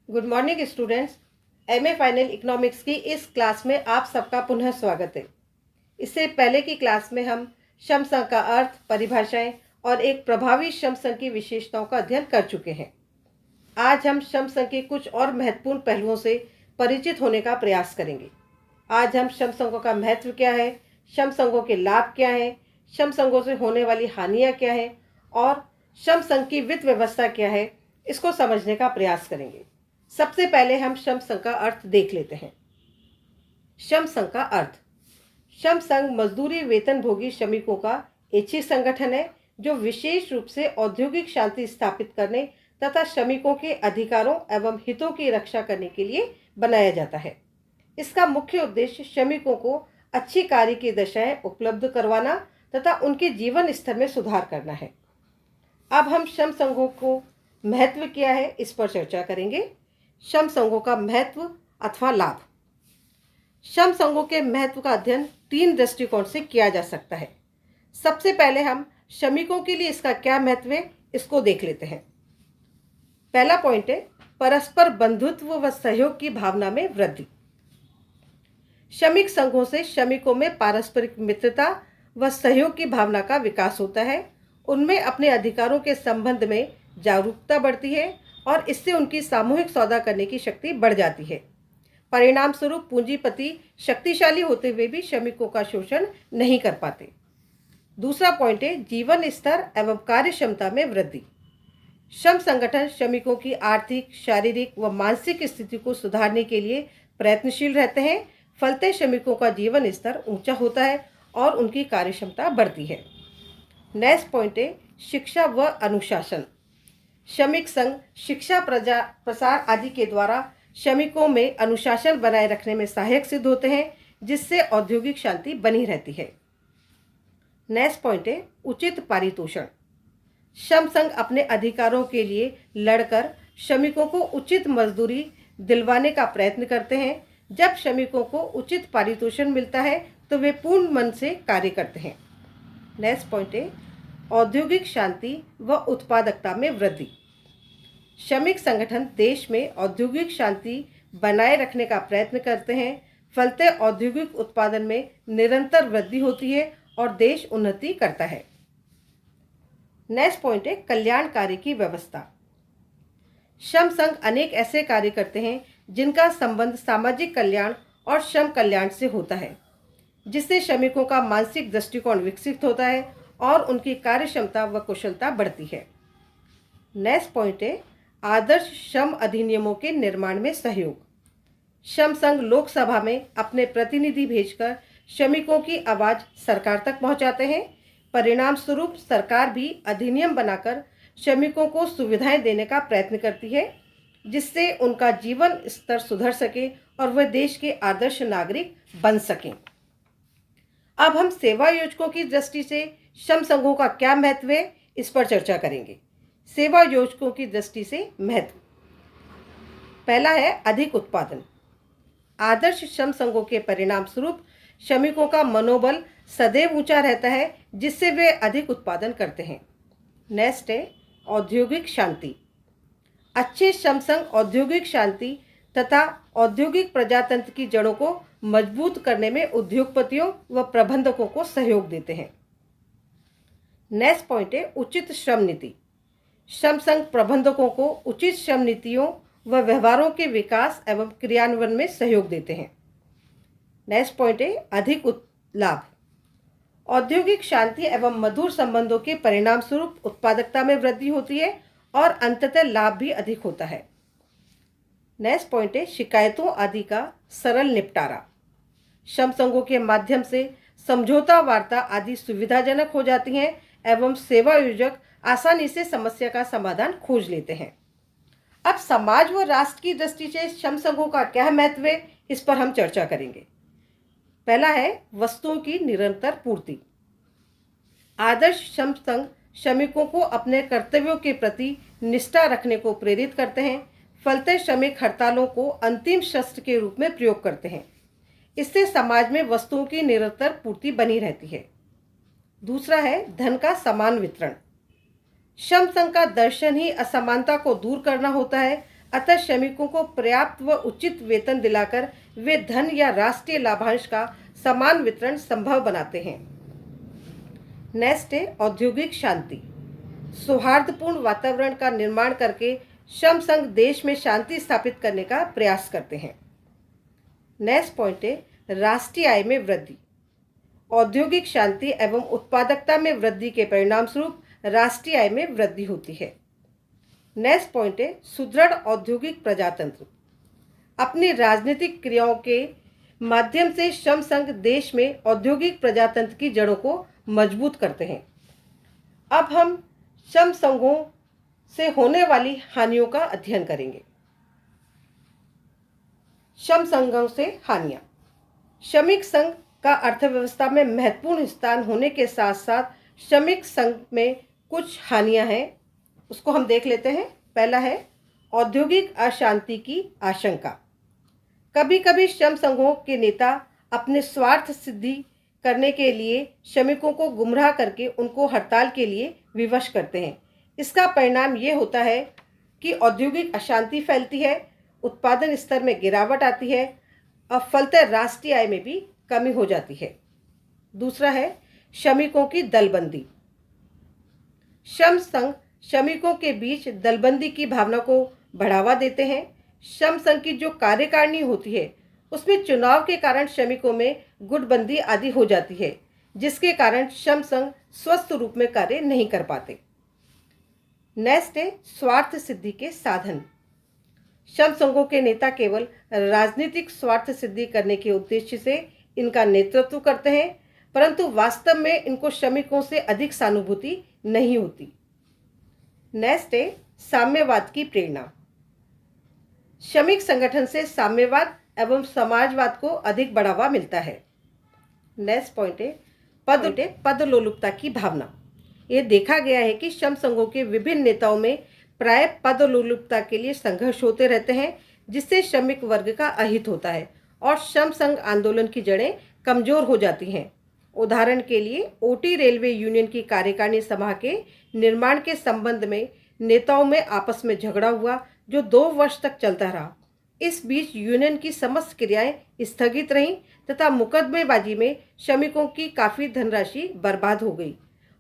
Good morning students. MA final economics की इस class में आप सबका पुनः स्वागत है। इससे पहले की क्लास में हम श्रम संघ का अर्थ, परिभाषाएं और एक प्रभावी श्रम संघ की विशेषताओं का अध्ययन कर चुके हैं। आज हम श्रम संघ के कुछ और महत्वपूर्ण पहलुओं से परिचित होने का प्रयास करेंगे। आज हम श्रम संघों का महत्व क्या है, श्रम संघों के लाभ क्या हैं, श्रम संघों से होने वाली हानियां क्या हैं और श्रम संघ की वित्त व्यवस्था क्या है, इसको समझने का प्रयास करेंगे। सबसे पहले हम श्रम संघ का अर्थ देख लेते हैं। श्रम संघ का अर्थ। श्रम संघ मजदूरी वेतनभोगी श्रमिकों का ऐच्छिक संगठन है जो विशेष रूप से औद्योगिक शांति स्थापित करने तथा श्रमिकों के अधिकारों एवं हितों की रक्षा करने के लिए बनाया जाता है। इसका मुख्य उद्देश्य श्रमिकों को अच्छी कार्य की दशाएं उपलब्ध करवाना तथा उनके जीवन स्तर में सुधार करना है। अब हम श्रम संघों को महत्व क्या है इस पर चर्चा करेंगे। श्रम संघों का महत्व अथवा लाभ। श्रम संघों के महत्व का अध्ययन 3 दृष्टिकोण से किया जा सकता है। सबसे पहले हम श्रमिकों के लिए इसका क्या महत्व है इसको देख लेते हैं। पहला पॉइंट है परस्पर बंधुत्व व सहयोग की भावना में वृद्धि। श्रमिक संघों से श्रमिकों में पारस्परिक मित्रता व सहयोग की भावना का विकास होता है। उनमें अपने अधिकारों के संबंध में जागरूकता बढ़ती है और इससे उनकी सामूहिक सौदा करने की शक्ति बढ़ जाती है। परिणाम स्वरूप पूंजीपति शक्तिशाली होते हुए भी श्रमिकों का शोषण नहीं कर पाते। दूसरा पॉइंट है जीवन स्तर एवं कार्य क्षमता में वृद्धि। श्रम संगठन श्रमिकों की आर्थिक, शारीरिक व मानसिक स्थिति को सुधारने के लिए प्रयत्नशील रहते हैं। फलते श्रमिकों का जीवन स्तर ऊंचा होता है और उनकी कार्य क्षमता बढ़ती है। नेक्स्ट पॉइंट है शिक्षा व अनुशासन। श्रमिक संघ शिक्षा, प्रसार आदि के द्वारा श्रमिकों में अनुशासन बनाए रखने में सहायक सिद्ध होते हैं, जिससे औद्योगिक शांति बनी रहती है। नेक्स्ट पॉइंट है उचित पारितोषण। श्रम संघ अपने अधिकारों के लिए लड़कर श्रमिकों को उचित मजदूरी दिलवाने का प्रयत्न करते हैं। जब श्रमिकों को उचित पारितोषण मिलता है तो वे पूर्ण मन से कार्य करते हैं। नेक्स्ट पॉइंट है औद्योगिक शांति व उत्पादकता में वृद्धि। श्रमिक संगठन देश में औद्योगिक शांति बनाए रखने का प्रयत्न करते हैं। फलते औद्योगिक उत्पादन में निरंतर वृद्धि होती है और देश उन्नति करता है। नेक्स्ट पॉइंट है कल्याणकारी की व्यवस्था। श्रम संघ अनेक ऐसे कार्य करते हैं जिनका संबंध सामाजिक कल्याण और श्रम कल्याण से होता है, जिससे श्रमिकों का मानसिक दृष्टिकोण विकसित होता है और उनकी कार्य क्षमता व कुशलता बढ़ती है। नेक्स्ट पॉइंट है आदर्श श्रम अधिनियमों के निर्माण में सहयोग। श्रम संघ लोकसभा में अपने प्रतिनिधि भेजकर श्रमिकों की आवाज़ सरकार तक पहुंचाते हैं। परिणाम स्वरूप सरकार भी अधिनियम बनाकर श्रमिकों को सुविधाएं देने का प्रयत्न करती है, जिससे उनका जीवन स्तर सुधर सके और वह देश के आदर्श नागरिक बन सकें। अब हम सेवा योजकों की दृष्टि से श्रम संघों का क्या महत्व है इस पर चर्चा करेंगे। सेवा योजकों की दृष्टि से महत्व। पहला है अधिक उत्पादन। आदर्श श्रम संघों के परिणाम स्वरूप श्रमिकों का मनोबल सदैव ऊंचा रहता है, जिससे वे अधिक उत्पादन करते हैं। नेक्स्ट है औद्योगिक शांति। अच्छे श्रम संघ औद्योगिक शांति तथा औद्योगिक प्रजातंत्र की जड़ों को मजबूत करने में उद्योगपतियों व प्रबंधकों को सहयोग देते हैं। नेक्स्ट पॉइंट है उचित श्रम नीति। श्रम संघ प्रबंधकों को उचित श्रम नीतियों व व्यवहारों के विकास एवं क्रियान्वयन में सहयोग देते हैं। नेक्स्ट पॉइंट है अधिक लाभ। औद्योगिक शांति एवं मधुर संबंधों के परिणाम स्वरूप उत्पादकता में वृद्धि होती है और अंततः लाभ भी अधिक होता है। नेक्स्ट पॉइंट है शिकायतों आदि का सरल निपटारा। श्रम संघों के माध्यम से समझौता वार्ता आदि सुविधाजनक हो जाती हैं एवं सेवा योजक आसानी से समस्या का समाधान खोज लेते हैं। अब समाज व राष्ट्र की दृष्टि से श्रम संघों का क्या महत्व है इस पर हम चर्चा करेंगे। पहला है वस्तुओं की निरंतर पूर्ति। आदर्श श्रम संघ श्रमिकों को अपने कर्तव्यों के प्रति निष्ठा रखने को प्रेरित करते हैं। फलते श्रमिक हड़तालों को अंतिम शस्त्र के रूप में प्रयोग करते हैं। इससे समाज में वस्तुओं की निरंतर पूर्ति बनी रहती है। दूसरा है धन का समान वितरण। श्रम संघ का दर्शन ही असमानता को दूर करना होता है। अतः श्रमिकों को पर्याप्त व उचित वेतन दिलाकर वे धन या राष्ट्रीय लाभांश का समान वितरण संभव बनाते हैं। नेक्स्ट है औद्योगिक शांति। सौहार्दपूर्ण वातावरण का निर्माण करके श्रम संघ देश में शांति स्थापित करने का प्रयास करते हैं। नेक्स्ट पॉइंट है राष्ट्रीय आय में वृद्धि। औद्योगिक शांति एवं उत्पादकता में वृद्धि के परिणाम स्वरूप राष्ट्रीय आय में वृद्धि होती है। नेक्स्ट पॉइंट है सुदृढ़ औद्योगिक प्रजातंत्र। अपनी राजनीतिक क्रियाओं के माध्यम से श्रम संघ देश में औद्योगिक प्रजातंत्र की जड़ों को मजबूत करते हैं। अब हम श्रम संघों से होने वाली हानियों का अध्ययन करेंगे। श्रम संघों से हानियां। श्रमिक संघ का अर्थव्यवस्था में महत्वपूर्ण स्थान होने के साथ साथ श्रमिक संघ में कुछ हानियां हैं, उसको हम देख लेते हैं। पहला है औद्योगिक अशांति की आशंका। कभी कभी श्रम संघों के नेता अपने स्वार्थ सिद्धि करने के लिए श्रमिकों को गुमराह करके उनको हड़ताल के लिए विवश करते हैं। इसका परिणाम ये होता है कि औद्योगिक अशांति फैलती है, उत्पादन स्तर में गिरावट आती है और फलतः राष्ट्रीय आय में भी कमी हो जाती है। दूसरा है श्रमिकों की दलबंदी। श्रम संघ श्रमिकों के बीच दलबंदी की भावना को बढ़ावा देते हैं। श्रम संघ की जो कार्यकारिणी होती है उसमें चुनाव के कारण श्रमिकों में गुटबंदी आदि हो जाती है, जिसके कारण श्रम संघ स्वस्थ रूप में कार्य नहीं कर पाते। नेक्स्ट है स्वार्थ सिद्धि के साधन। श्रम संघों के नेता केवल राजनीतिक स्वार्थ सिद्धि करने के उद्देश्य से इनका नेतृत्व करते हैं, परंतु वास्तव में इनको श्रमिकों से अधिक सहानुभूति नहीं होती। नेक्स्ट है साम्यवाद की प्रेरणा। श्रमिक संगठन से साम्यवाद एवं समाजवाद को अधिक बढ़ावा मिलता है। नेक्स्ट पॉइंट है पदलोलुपता की भावना। ये देखा गया है कि श्रम संघों के विभिन्न नेताओं में प्राय पदलोलुपता के लिए संघर्ष होते रहते हैं, जिससे श्रमिक वर्ग का अहित होता है और श्रम संघ आंदोलन की जड़ें कमजोर हो जाती हैं। उदाहरण के लिए ओटी रेलवे यूनियन की कार्यकारिणी सभा के निर्माण के संबंध में नेताओं में आपस में झगड़ा हुआ, जो 2 वर्ष तक चलता रहा। इस बीच यूनियन की समस्त क्रियाएं स्थगित रहीं तथा मुकदमेबाजी में श्रमिकों की काफ़ी धनराशि बर्बाद हो गई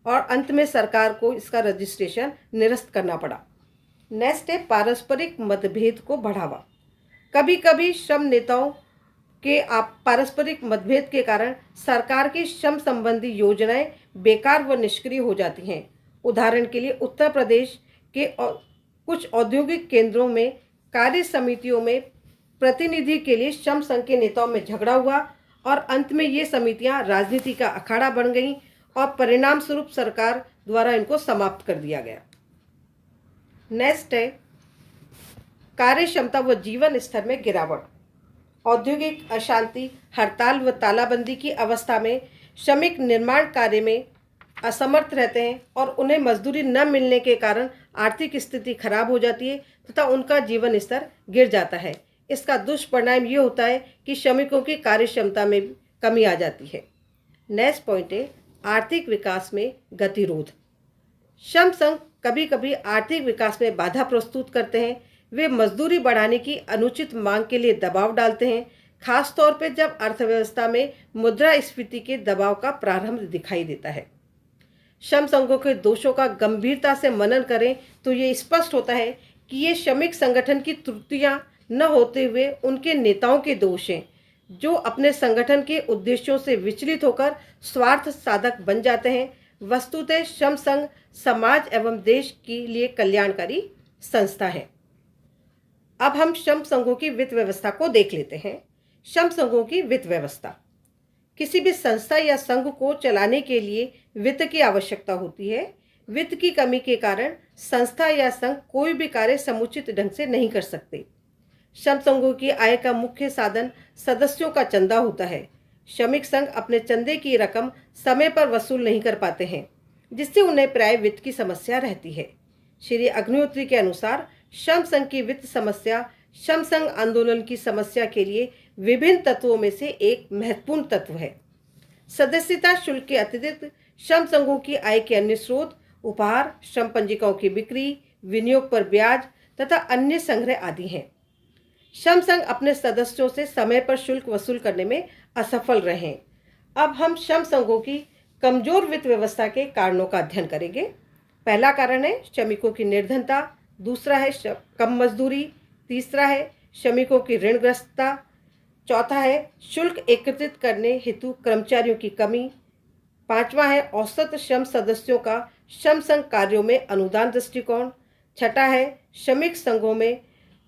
और अंत में सरकार को इसका रजिस्ट्रेशन निरस्त करना पड़ा। नेक्स्ट है पारस्परिक मतभेद को बढ़ावा। कभी कभी श्रम नेताओं के पारस्परिक मतभेद के कारण सरकार की श्रम संबंधी योजनाएं बेकार व निष्क्रिय हो जाती हैं। उदाहरण के लिए उत्तर प्रदेश के कुछ औद्योगिक केंद्रों में कार्य समितियों में प्रतिनिधि के लिए श्रम संघ के नेताओं में झगड़ा हुआ और अंत में ये समितियां राजनीति का अखाड़ा बन गईं और परिणाम स्वरूप सरकार द्वारा इनको समाप्त कर दिया गया। नेक्स्ट है कार्य क्षमता व जीवन स्तर में गिरावट। औद्योगिक अशांति, हड़ताल व तालाबंदी की अवस्था में श्रमिक निर्माण कार्य में असमर्थ रहते हैं और उन्हें मजदूरी न मिलने के कारण आर्थिक स्थिति खराब हो जाती है तथा उनका जीवन स्तर गिर जाता है। इसका दुष्परिणाम ये होता है कि श्रमिकों की कार्य क्षमता में कमी आ जाती है। नेक्स्ट पॉइंट है आर्थिक विकास में गतिरोध। श्रम संघ कभी कभी आर्थिक विकास में बाधा प्रस्तुत करते हैं। वे मजदूरी बढ़ाने की अनुचित मांग के लिए दबाव डालते हैं, खास तौर पर जब अर्थव्यवस्था में मुद्रास्फीति के दबाव का प्रारंभ दिखाई देता है। श्रम संघों के दोषों का गंभीरता से मनन करें तो ये स्पष्ट होता है कि ये श्रमिक संगठन की त्रुटियां न होते हुए उनके नेताओं के दोष हैं, जो अपने संगठन के उद्देश्यों से विचलित होकर स्वार्थ साधक बन जाते हैं। वस्तुतः श्रम संघ समाज एवं देश के लिए कल्याणकारी संस्था है। अब हम श्रम संघों की वित्त व्यवस्था को देख लेते हैं। श्रम संघों की वित्त व्यवस्था। किसी भी संस्था या संघ को चलाने के लिए वित्त की आवश्यकता होती है। वित्त की कमी के कारण संस्था या संघ कोई भी कार्य समुचित ढंग से नहीं कर सकते। श्रम संघों की आय का मुख्य साधन सदस्यों का चंदा होता है। श्रमिक संघ अपने चंदे की रकम समय पर वसूल नहीं कर पाते हैं, जिससे उन्हें प्राय वित्त की समस्या रहती है। श्री अग्निहोत्री के अनुसार श्रम संघ की वित्त समस्या श्रम संघ आंदोलन की समस्या के लिए विभिन्न तत्वों में से एक महत्वपूर्ण तत्व है। सदस्यता शुल्क के अतिरिक्त श्रम संघों की आय के अन्य स्रोत उपहार, श्रम पंजिकाओं की बिक्री, विनियोग पर ब्याज तथा अन्य संग्रह आदि हैं। श्रम संघ अपने सदस्यों से समय पर शुल्क वसूल करने में असफल रहे हैं। अब हम श्रम संघों की कमजोर वित्त व्यवस्था के कारणों का अध्ययन करेंगे। पहला कारण है श्रमिकों की निर्धनता, दूसरा है कम मजदूरी, तीसरा है श्रमिकों की ऋणग्रस्तता, चौथा है शुल्क एकत्रित करने हेतु कर्मचारियों की कमी, पांचवा है औसत श्रम सदस्यों का श्रम संघ कार्यों में अनुदान दृष्टिकोण, छठा है श्रमिक संघों में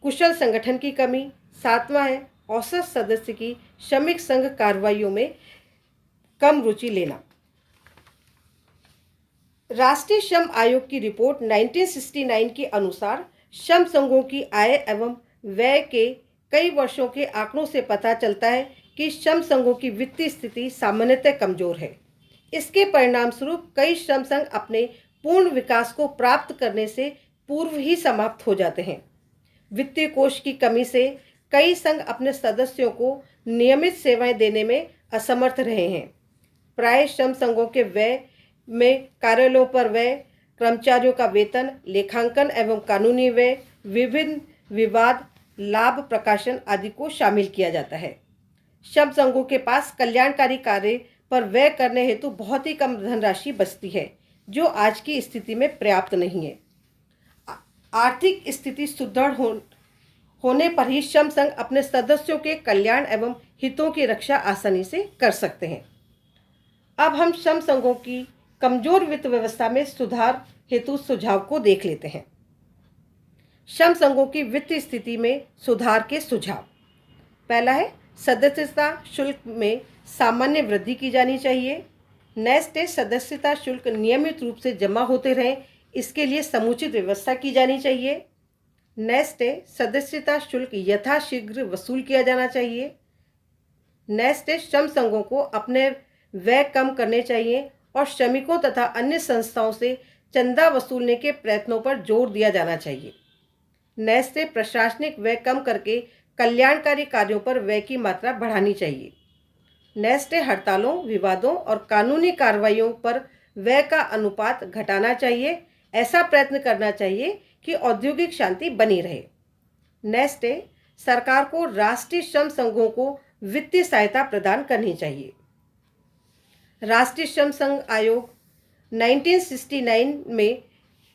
कुशल संगठन की कमी, सातवां है औसत सदस्य की श्रमिक संघ कार्रवाइयों में कम रुचि लेना। राष्ट्रीय श्रम आयोग की रिपोर्ट 1969 के अनुसार श्रम संघों की आय एवं व्यय के कई वर्षों के आंकड़ों से पता चलता है कि श्रम संघों की वित्तीय स्थिति सामान्यतः कमजोर है। इसके परिणाम स्वरूप कई श्रम संघ अपने पूर्ण विकास को प्राप्त करने से पूर्व ही समाप्त हो जाते हैं। वित्तीय कोष की कमी से कई संघ अपने सदस्यों को नियमित सेवाएं देने में असमर्थ रहे हैं। प्राय श्रम संघों के व्यय में कार्यालयों पर व्यय, कर्मचारियों का वेतन, लेखांकन एवं कानूनी व्यय, विभिन्न विवाद, लाभ प्रकाशन आदि को शामिल किया जाता है। श्रम संघों के पास कल्याणकारी कार्य पर व्यय करने हेतु बहुत ही कम धनराशि बचती है, जो आज की स्थिति में पर्याप्त नहीं है। आर्थिक स्थिति सुदृढ़ होने पर ही श्रम संघ अपने सदस्यों के कल्याण एवं हितों की रक्षा आसानी से कर सकते हैं। अब हम श्रम संघों की कमजोर वित्त व्यवस्था में सुधार हेतु सुझाव को देख लेते हैं। श्रम संघों की वित्तीय स्थिति में सुधार के सुझाव। पहला है सदस्यता शुल्क में सामान्य वृद्धि की जानी चाहिए। नेक्स्ट सदस्यता शुल्क नियमित रूप से जमा होते रहें, इसके लिए समुचित व्यवस्था की जानी चाहिए। नेक्स्ट सदस्यता शुल्क यथाशीघ्र वसूल किया जाना चाहिए। नेक्स्ट श्रम संघों को अपने व्यय कम करने चाहिए और श्रमिकों तथा अन्य संस्थाओं से चंदा वसूलने के प्रयत्नों पर जोर दिया जाना चाहिए। नेक्स्ट प्रशासनिक व्यय कम करके कल्याणकारी कार्यों पर व्यय की मात्रा बढ़ानी चाहिए। नेक्स्ट हड़तालों, विवादों और कानूनी कार्रवाइयों पर व्यय का अनुपात घटाना चाहिए। ऐसा प्रयत्न करना चाहिए कि औद्योगिक शांति बनी रहे। नेक्स्ट सरकार को राष्ट्रीय श्रम संघों को वित्तीय सहायता प्रदान करनी चाहिए। राष्ट्रीय श्रम संघ आयोग 1969 में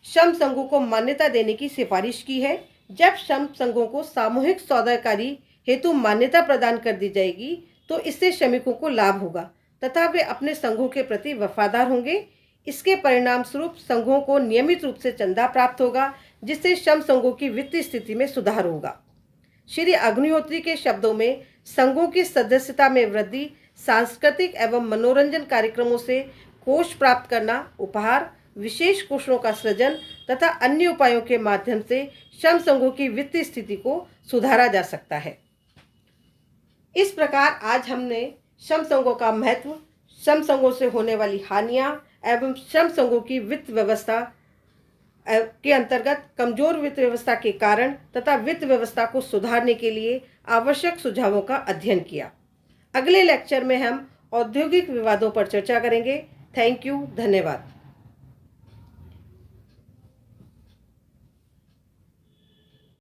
श्रम संघों को मान्यता देने की सिफारिश की है। जब श्रम संघों को सामूहिक सौदेकारी हेतु मान्यता प्रदान कर दी जाएगी तो इससे श्रमिकों को लाभ होगा तथा वे अपने संघों के प्रति वफादार होंगे। इसके परिणाम स्वरूप संघों को नियमित रूप से चंदा प्राप्त होगा, जिससे श्रम संघों की वित्तीय स्थिति में सुधार होगा। श्री अग्निहोत्री के शब्दों में संघों की सदस्यता में वृद्धि, सांस्कृतिक एवं मनोरंजन कार्यक्रमों से कोष प्राप्त करना, उपहार, विशेष कोषों का सृजन तथा अन्य उपायों के माध्यम से श्रम संघों की वित्तीय स्थिति को सुधारा जा सकता है। इस प्रकार आज हमने श्रम संघों का महत्व, श्रम संघों से होने वाली हानियां एवं श्रम संघों की वित्त व्यवस्था के अंतर्गत कमजोर वित्त व्यवस्था के कारण तथा वित्त व्यवस्था को सुधारने के लिए आवश्यक सुझावों का अध्ययन किया। अगले लेक्चर में हम औद्योगिक विवादों पर चर्चा करेंगे। थैंक यू, धन्यवाद।